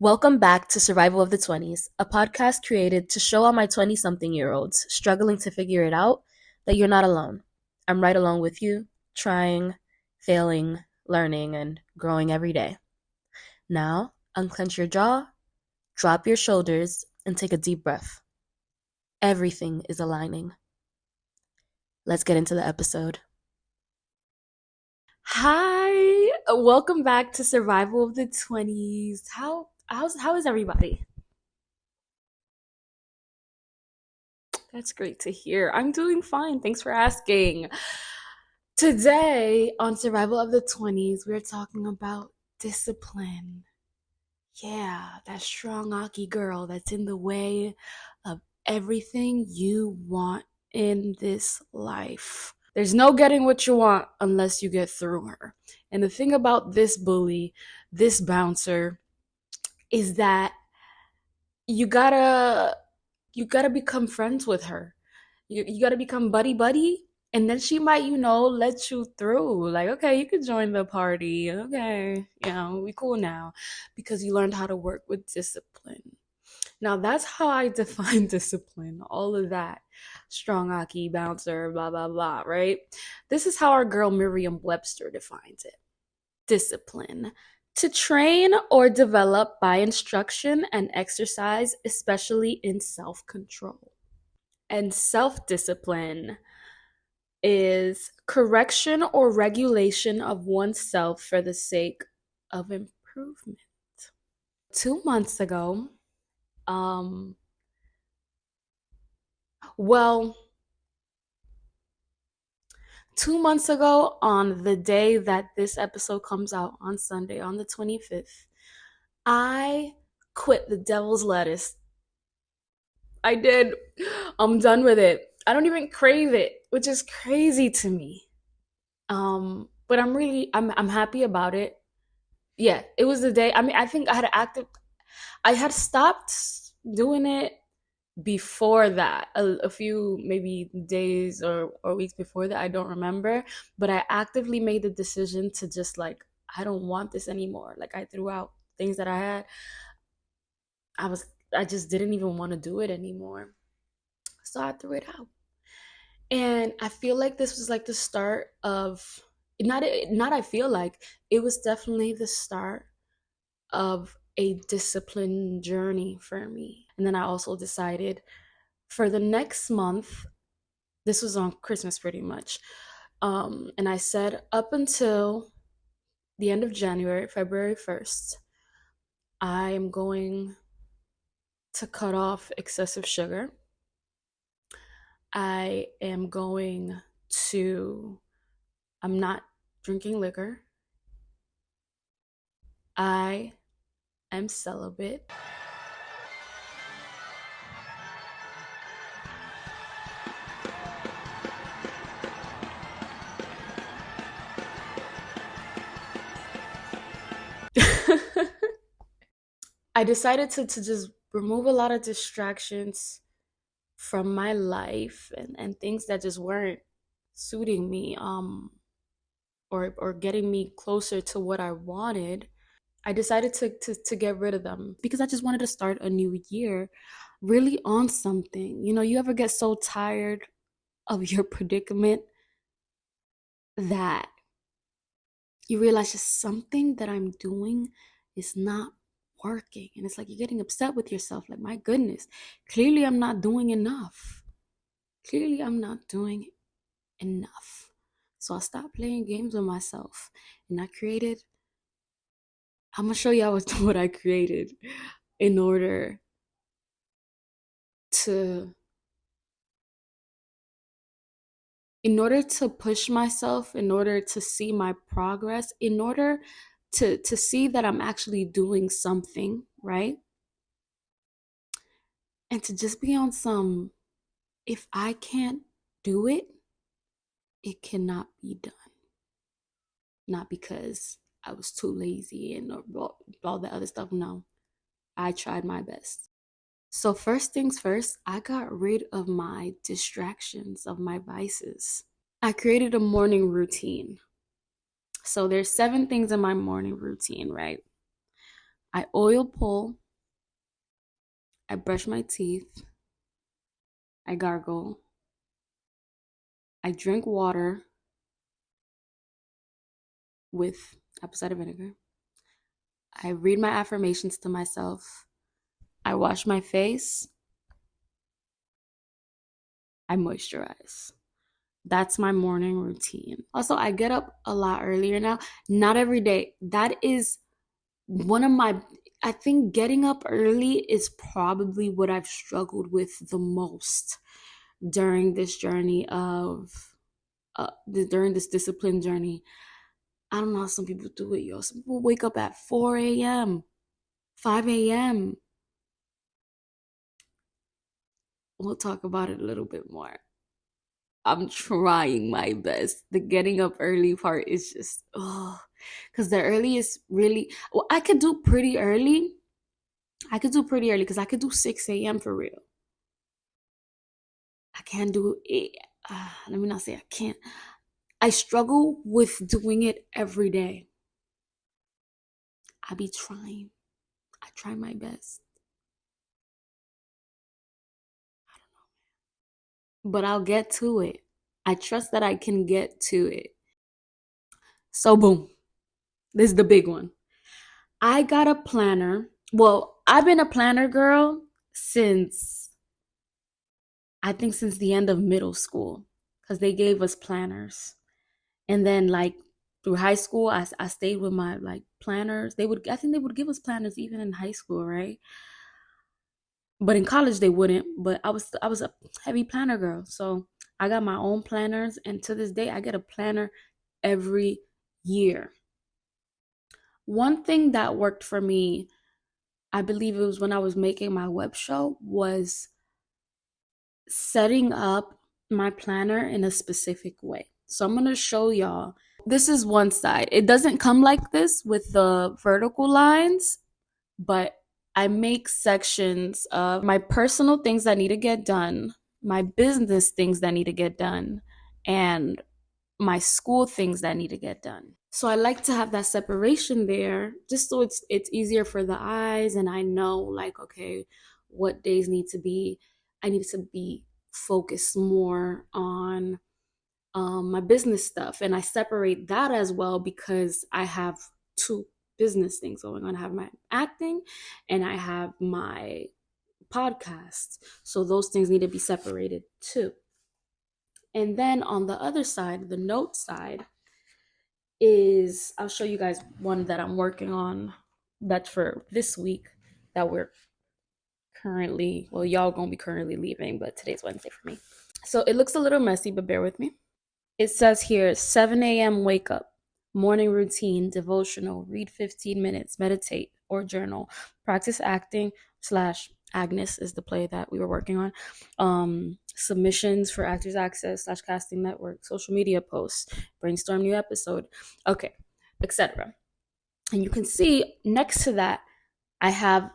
Welcome back to Survival of the 20s, a podcast created to show all my 20-something-year-olds struggling to figure it out that you're not alone. I'm right along with you, trying, failing, learning, and growing every day. Now, unclench your jaw, drop your shoulders, and take a deep breath. Everything is aligning. Let's get into the episode. Hi, welcome back to Survival of the 20s. How is everybody? That's great to hear. I'm doing fine. Thanks for asking. Today on Survival of the 20s, we're talking about discipline. Yeah, that strong Aki girl that's in the way of everything you want in this life. There's no getting what you want unless you get through her. And the thing about this bully, this bouncer, is that you gotta you gotta become friends with her. You gotta become buddy buddy, and then she might, let you through. Like, okay, you could join the party. Okay, we cool now because you learned how to work with discipline. Now that's how I define discipline. All of that, strong Aki bouncer, blah blah blah. Right? This is how our girl Merriam-Webster defines it. Discipline: to train or develop by instruction and exercise, especially in self control. And self discipline is correction or regulation of oneself for the sake of improvement. 2 months ago, um, well, 2 months ago, on the day that this episode comes out on Sunday, on the 25th, I quit the devil's lettuce. I did. I'm done with it. I don't even crave it, which is crazy to me. But I'm happy about it. Yeah, it was the day. I mean, I think I had stopped doing it before that, a few maybe days or weeks before that. I don't remember, but I actively made the decision to just like, I don't want this anymore. Like, I threw out things that I had. I just didn't even want to do it anymore. So I threw it out. And I feel like this was like the start of not I feel like it was definitely the start of a discipline journey for me. And then I also decided for the next month, this was on Christmas pretty much. And I said up until the end of January, February 1st, I am going to cut off excessive sugar. I'm not drinking liquor. I am celibate. I decided to just remove a lot of distractions from my life and things that just weren't suiting me or getting me closer to what I wanted. I decided to get rid of them because I just wanted to start a new year really on something. You ever get so tired of your predicament that you realize just something that I'm doing is not working. And it's like you're getting upset with yourself. Like, my goodness, clearly I'm not doing enough. Clearly I'm not doing enough. So I stopped playing games with myself and I'm going to show y'all what I created in order to push myself, in order to see my progress, in order to see that I'm actually doing something, right? And to just be on some, if I can't do it, it cannot be done. Not because I was too lazy and all the other stuff. No, I tried my best. So first things first, I got rid of my distractions, of my vices. I created a morning routine. So there's 7 things in my morning routine, right? I oil pull, I brush my teeth, I gargle, I drink water with apple cider vinegar, I read my affirmations to myself, I wash my face, I moisturize. That's my morning routine. Also, I get up a lot earlier now. Not every day. That is one of my, I think getting up early is probably what I've struggled with the most during this journey of, during this discipline journey. I don't know how some people do it, yo. Some people wake up at 4 a.m., 5 a.m. We'll talk about it a little bit more. I'm trying my best. The getting up early part is just, oh, because the earliest really, well, I could do pretty early. I could do pretty early because I could do 6 a.m. for real. I can't do it. Let me not say I can't. I struggle with doing it every day. I be trying. I try my best. But I'll get to it. I trust that I can get to it. So, boom. This is the big one. I got a planner. Well, I've been a planner girl since, I think, since the end of middle school because they gave us planners. And then, like, through high school, I stayed with my, like, planners. I think they would give us planners even in high school, right? But in college they wouldn't. But I was a heavy planner girl. So I got my own planners. And to this day, I get a planner every year. One thing that worked for me, I believe it was when I was making my web show, was setting up my planner in a specific way. So I'm going to show y'all. This is one side. It doesn't come like this with the vertical lines, but I make sections of my personal things that need to get done, my business things that need to get done, and my school things that need to get done. So I like to have that separation there just so it's easier for the eyes, and I know, like, okay, what days need to be, I need to be focused more on my business stuff, and I separate that as well because I have two business things going on. I have my acting and I have my podcast, so those things need to be separated too. And then on the other side, the note side, is I'll show you guys one that I'm working on that's for this week that we're currently, well, y'all gonna be currently leaving, but today's Wednesday for me. So it looks a little messy, but bear with me. It says here 7 a.m. wake up, morning routine, devotional, read 15 minutes, meditate or journal, practice acting slash Agnes is the play that we were working on. Submissions for Actors Access slash Casting Network, social media posts, brainstorm new episode, okay, etc. And you can see next to that, I have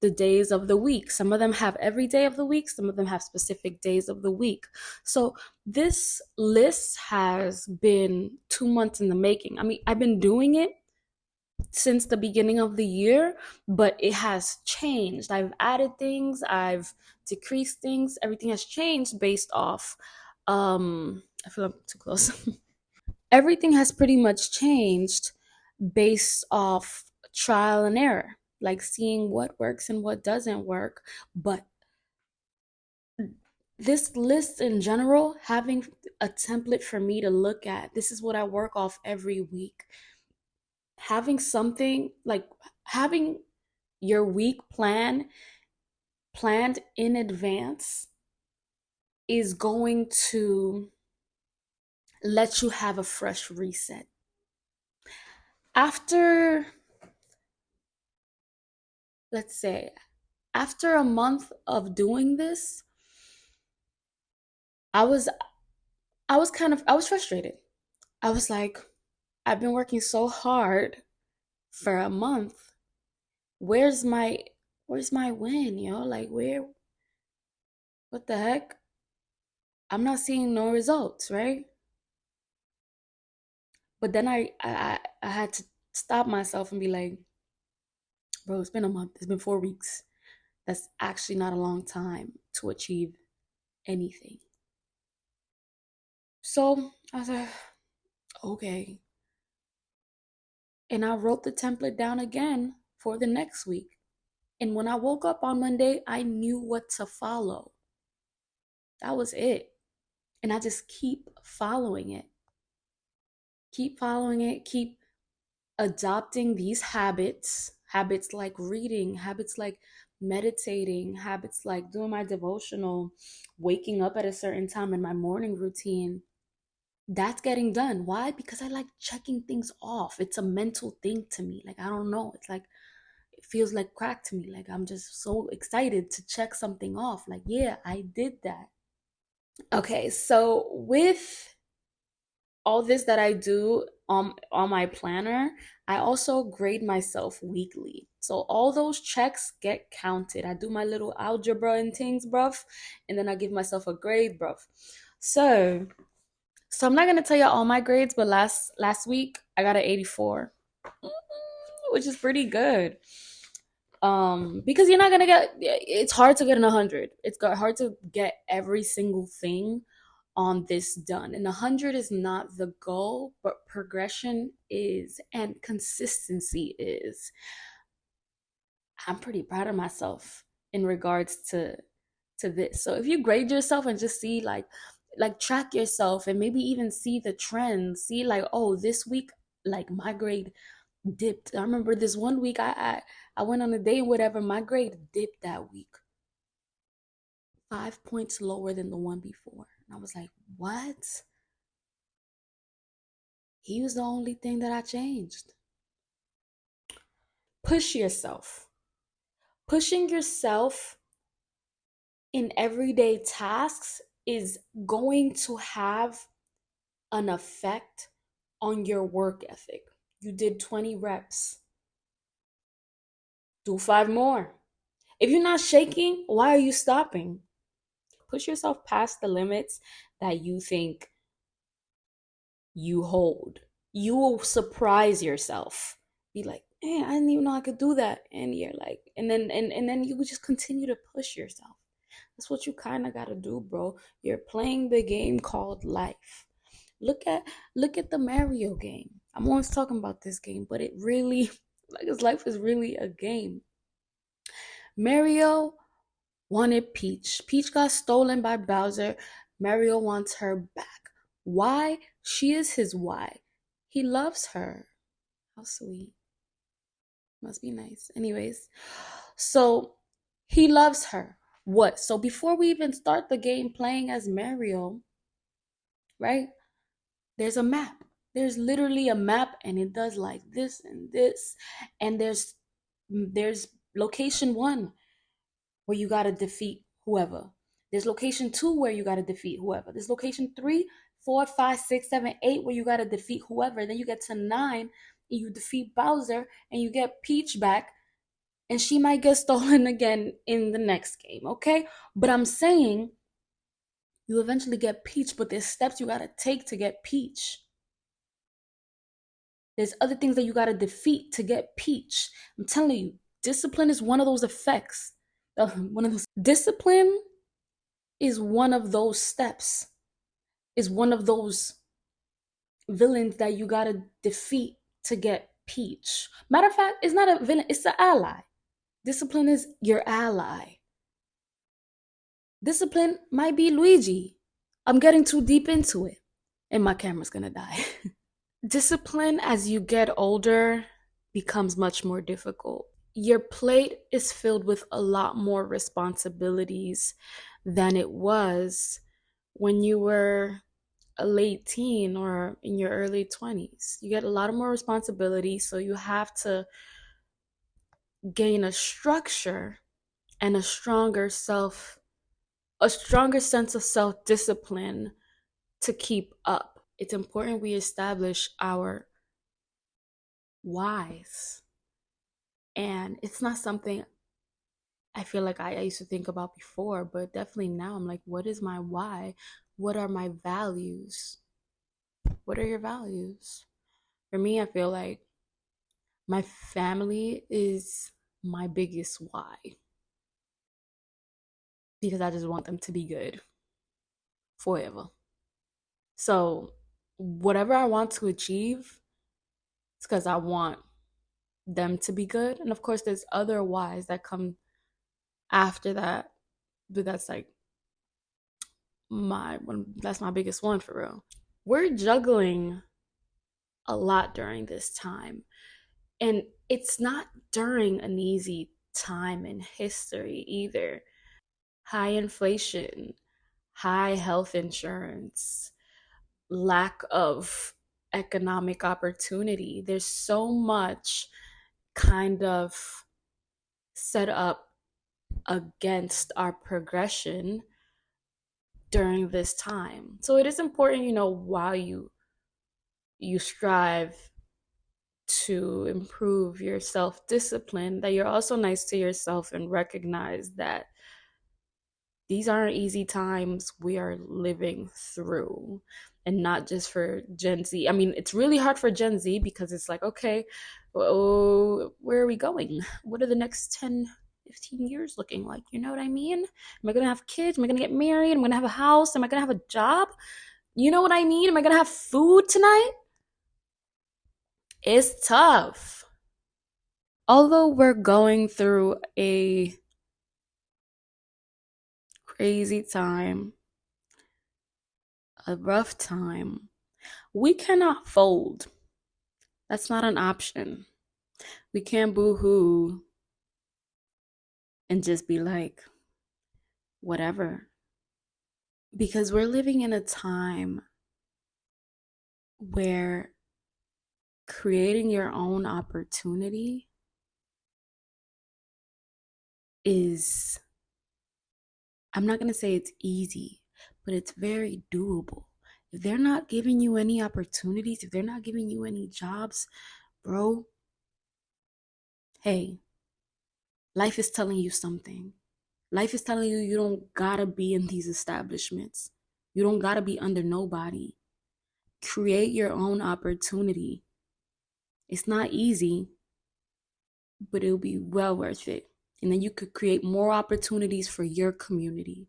the days of the week. Some of them have every day of the week, some of them have specific days of the week. So this list has been 2 months in the making. I mean, I've been doing it since the beginning of the year, but it has changed. I've added things, I've decreased things, everything has changed based off I feel I'm too close. Everything has pretty much changed based off trial and error, like seeing what works and what doesn't work. But this list in general, having a template for me to look at, this is what I work off every week. Having something like having your week planned in advance is going to let you have a fresh reset. After, let's say, after a month of doing this, I was I was frustrated. I was like, I've been working so hard for a month. Where's my win, yo? Like, what the heck? I'm not seeing no results, right? But then I had to stop myself and be like, Bro, it's been a month. It's been 4 weeks. That's actually not a long time to achieve anything. So I was like, okay. And I wrote the template down again for the next week. And when I woke up on Monday, I knew what to follow. That was it. And I just keep following it. Keep following it. Keep adopting these habits like reading, habits like meditating, habits like doing my devotional, waking up at a certain time in my morning routine. That's getting done. Why? Because I like checking things off. It's a mental thing to me. Like, I don't know. It's like, it feels like crack to me. Like, I'm just so excited to check something off. Like, yeah, I did that. Okay, so with all this that I do on my planner, I also grade myself weekly. So all those checks get counted. I do my little algebra and things, bruv, and then I give myself a grade, bruv. So, so I'm not gonna tell you all my grades, but last week I got an 84, which is pretty good. Because you're not gonna get. It's hard to get an 100. It's hard to get every single thing on this done. And 100 is not the goal, but progression is, and consistency is. I'm pretty proud of myself in regards to this. So if you grade yourself and just see like track yourself and maybe even see the trends, see like, oh, this week like my grade dipped. I remember this one week I went on a date, whatever, my grade dipped that week. 5 points lower than the one before. And I was like, what? He was the only thing that I changed. Push yourself. Pushing yourself in everyday tasks is going to have an effect on your work ethic. You did 20 reps. Do 5 more. If you're not shaking, why are you stopping? Push yourself past the limits that you think you hold. You will surprise yourself. Be like, man, I didn't even know I could do that. And you're like, and then you would just continue to push yourself. That's what you kind of gotta do, bro. You're playing the game called life. Look at the Mario game. I'm always talking about this game, but it really like his life is really a game. Mario wanted Peach. Peach got stolen by Bowser. Mario wants her back. Why? She is his why. He loves her. How sweet. Must be nice. Anyways, so he loves her. What? So before we even start the game playing as Mario, right? There's a map. There's literally a map and it does like this and this. And there's location 1 where you gotta defeat whoever. There's location 2 where you gotta defeat whoever. There's location 3, 4, 5, 6, 7, 8 where you gotta defeat whoever. Then you get to 9 and you defeat Bowser and you get Peach back, and she might get stolen again in the next game, okay? But I'm saying you eventually get Peach, but there's steps you gotta take to get Peach. There's other things that you gotta defeat to get Peach. I'm telling you, discipline is one of those effects. Discipline is one of those steps, is one of those villains that you gotta defeat to get Peach. Matter of fact, it's not a villain, it's an ally. Discipline is your ally. Discipline might be Luigi. I'm getting too deep into it, and my camera's gonna die. Discipline as you get older becomes much more difficult. Your plate is filled with a lot more responsibilities than it was when you were a late teen or in your early 20s. You get a lot of more responsibility, so you have to gain a structure and a stronger sense of self-discipline to keep up. It's important we establish our whys. And it's not something I feel like I used to think about before, but definitely now I'm like, what is my why? What are my values? What are your values? For me, I feel like my family is my biggest why, because I just want them to be good forever. So, whatever I want to achieve, it's because I want them to be good. And of course, there's other whys that come after that, but that's like that's my biggest one for real. We're juggling a lot during this time, and it's not during an easy time in history either. High inflation, high health insurance, lack of economic opportunity. There's so much kind of set up against our progression during this time. So it is important, while you strive to improve your self-discipline, that you're also nice to yourself and recognize that these aren't easy times we are living through. And not just for Gen Z. I mean, it's really hard for Gen Z because it's like, okay, oh, where are we going? What are the next 10, 15 years looking like? You know what I mean? Am I going to have kids? Am I going to get married? Am I going to have a house? Am I going to have a job? You know what I mean? Am I going to have food tonight? It's tough. Although we're going through a crazy time, a rough time, we cannot fold. That's not an option. We can't boo-hoo and just be like, whatever. Because we're living in a time where creating your own opportunity is, I'm not going to say it's easy, but it's very doable. If they're not giving you any opportunities, if they're not giving you any jobs, bro, hey, life is telling you something. Life is telling you you don't gotta be in these establishments. You don't gotta be under nobody. Create your own opportunity. It's not easy, but it'll be well worth it. And then you could create more opportunities for your community,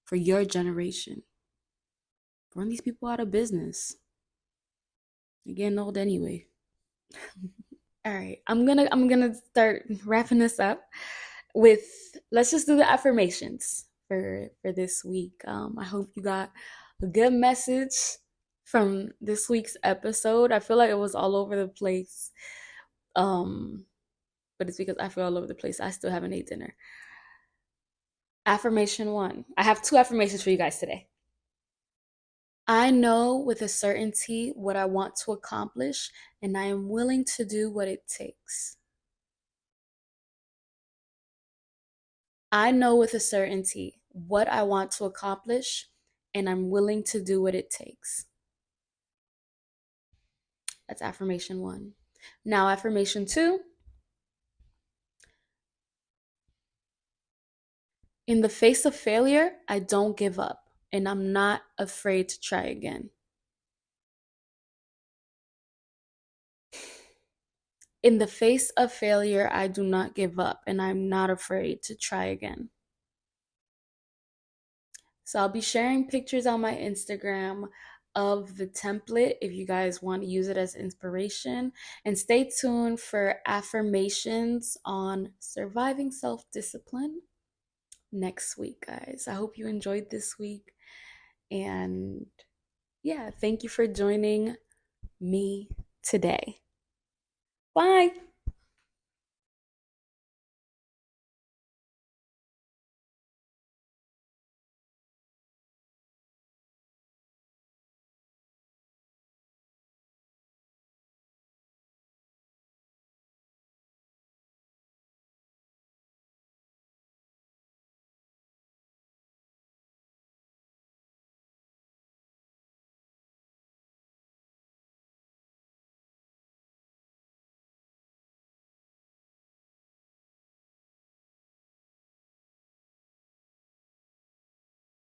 for your generation. Run these people out of business. They're getting old anyway. All right, I'm gonna start wrapping this up with, let's just do the affirmations for this week. I hope you got a good message from this week's episode. I feel like it was all over the place, but it's because I feel all over the place. I still haven't ate dinner. Affirmation 1. I have 2 affirmations for you guys today. I know with a certainty what I want to accomplish, and I am willing to do what it takes. I know with a certainty what I want to accomplish, and I'm willing to do what it takes. That's affirmation 1. Now, affirmation 2. In the face of failure, I don't give up, and I'm not afraid to try again. In the face of failure, I do not give up, and I'm not afraid to try again. So I'll be sharing pictures on my Instagram of the template if you guys want to use it as inspiration. And stay tuned for affirmations on surviving self-discipline next week, guys. I hope you enjoyed this week. And yeah, thank you for joining me today. Bye.